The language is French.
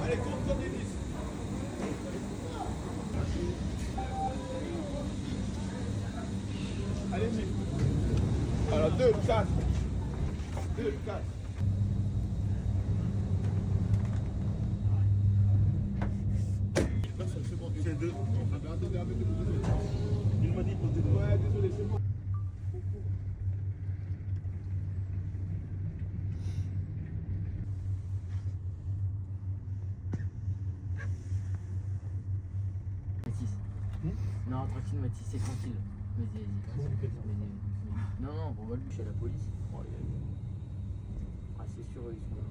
Allez, compte des 10. Allez-y. Alors, 2, 4. 2, 4. C'est bon, c'est 2. Attendez, il m'a dit posez 2. Ouais, désolé, c'est bon. Non, tranquille, Mathis, c'est tranquille. Vas-y. Non, on va le boucher à la police. Ah, c'est sûr, ils sont là.